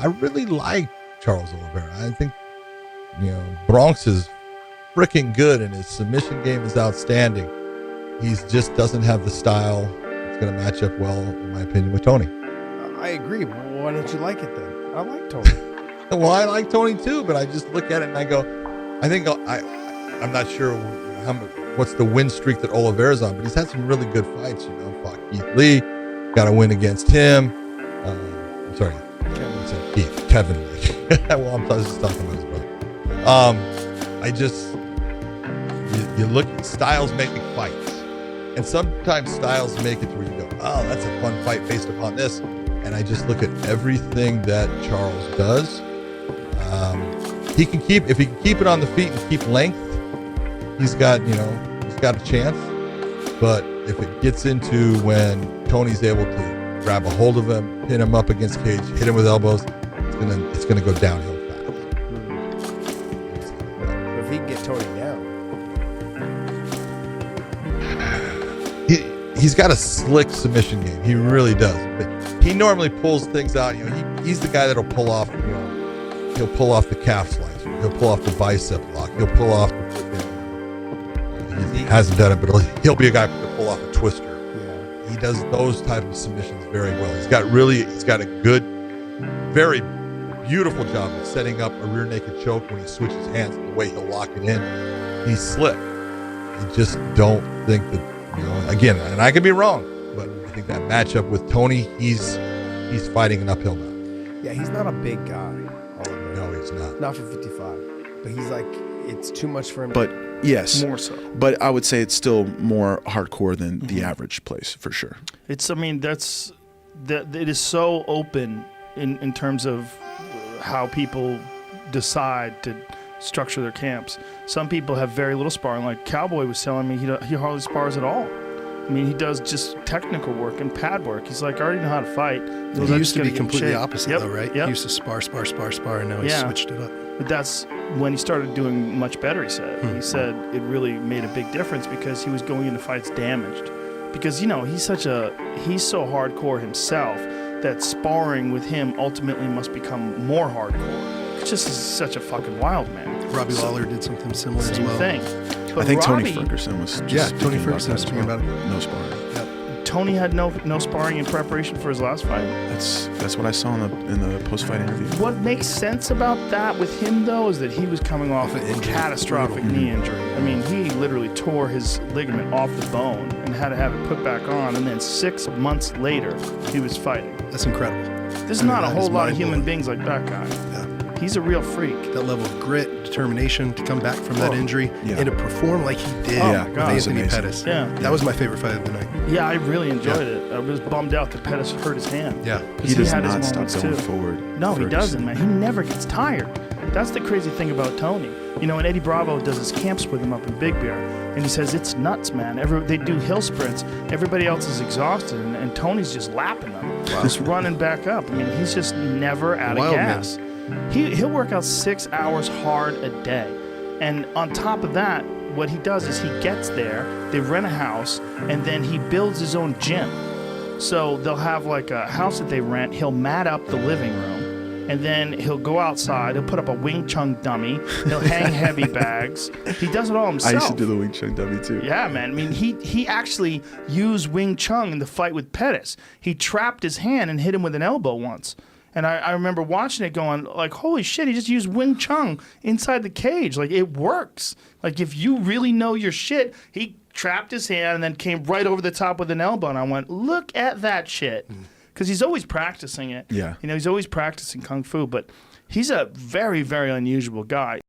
I really like Charles Oliveira. I think, Bronx is freaking good, and his submission game is outstanding. He just doesn't have the style that's going to match up well, in my opinion, with Tony. I agree. Why don't you like it then? I like Tony. Well, I like Tony too, but I just look at it and I go, I'm not sure what's the win streak that Oliveira's on, but he's had some really good fights. Fought Keith Lee, got a win against him. I'm sorry, Kevin Lee. Well, I was just talking about his brother. You look at styles making fights, and sometimes styles make it to where you go, oh, that's a fun fight based upon this. And I just look at everything that Charles does. If he can keep it on the feet and keep length, he's got a chance. But if it gets into when Tony's able to grab a hold of him, pin him up against cage, hit him with elbows, it's gonna go downhill fast. If he can get Tony down, he's got a slick submission game. He really does. But he normally pulls things out. He's the guy that'll pull off. He'll pull off the calf slicer. He'll pull off the bicep lock. He'll pull off the. He hasn't done it, but he'll be a guy to pull off a twister. Yeah. He does those type of submissions very well. He's got a good, very beautiful job of setting up a rear naked choke when he switches hands. The way he'll lock it in, he's slick. I just don't think that again, and I could be wrong, but I think that matchup with Tony, he's fighting an uphill battle. Yeah, he's not a big guy. No, he's not. Not for 55. But he's like, it's too much for him. But yes, more so. But I would say it's still more hardcore than the average place for sure. It is so open in terms of how people decide to structure their camps. Some people have very little sparring. Like Cowboy was telling me, he hardly spars at all. I mean, he does just technical work and pad work. He's like, I already know how to fight. He used to be completely opposite, yep. though, right? Yep. He used to spar, and now he's switched it up. But that's when he started doing much better, he said. He said it really made a big difference because he was going into fights damaged. Because, he's so hardcore himself that sparring with him ultimately must become more hardcore. It's just such a fucking wild man. Robbie Lawler did something similar as well. Same thing. But I think Robbie, Tony Ferguson was just Tony Ferguson was speaking about it. No sparring. Yep. Tony had no sparring in preparation for his last fight. That's what I saw in the post-fight interview. What makes sense about that with him, though, is that he was coming off a catastrophic knee injury. I mean, he literally tore his ligament off the bone and had to have it put back on, and then 6 months later, he was fighting. That's incredible. There's not a whole lot of human beings like that guy. Yeah. He's a real freak. That level of grit, determination to come back from that injury and to perform like he did with Anthony Pettis. Yeah. That was my favorite fight of the night. Yeah, I really enjoyed it. I was bummed out that Pettis hurt his hand. Yeah. He does had his not stop moments going too. forward. No, he doesn't, man. He never gets tired. That's the crazy thing about Tony. And Eddie Bravo does his camps with him up in Big Bear, and he says it's nuts, man. They do hill sprints. Everybody else is exhausted, and Tony's just lapping them, just running back up. I mean, he's just never out of gas. He'll work out 6 hours hard a day, and on top of that, what he does is he gets there, they rent a house, and then he builds his own gym. So they'll have like a house that they rent. He'll mat up the living room, and then he'll go outside. He'll put up a Wing Chun dummy. He'll hang heavy bags. He does it all himself. I used to do the Wing Chun dummy too. Yeah, man. I mean, he actually used Wing Chun in the fight with Pettis. He trapped his hand and hit him with an elbow once. And I remember watching it going, like, holy shit, he just used Wing Chun inside the cage. Like, it works. Like, if you really know your shit, he trapped his hand and then came right over the top with an elbow. And I went, look at that shit. Because he's always practicing it. Yeah. He's always practicing Kung Fu. But he's a very, very unusual guy.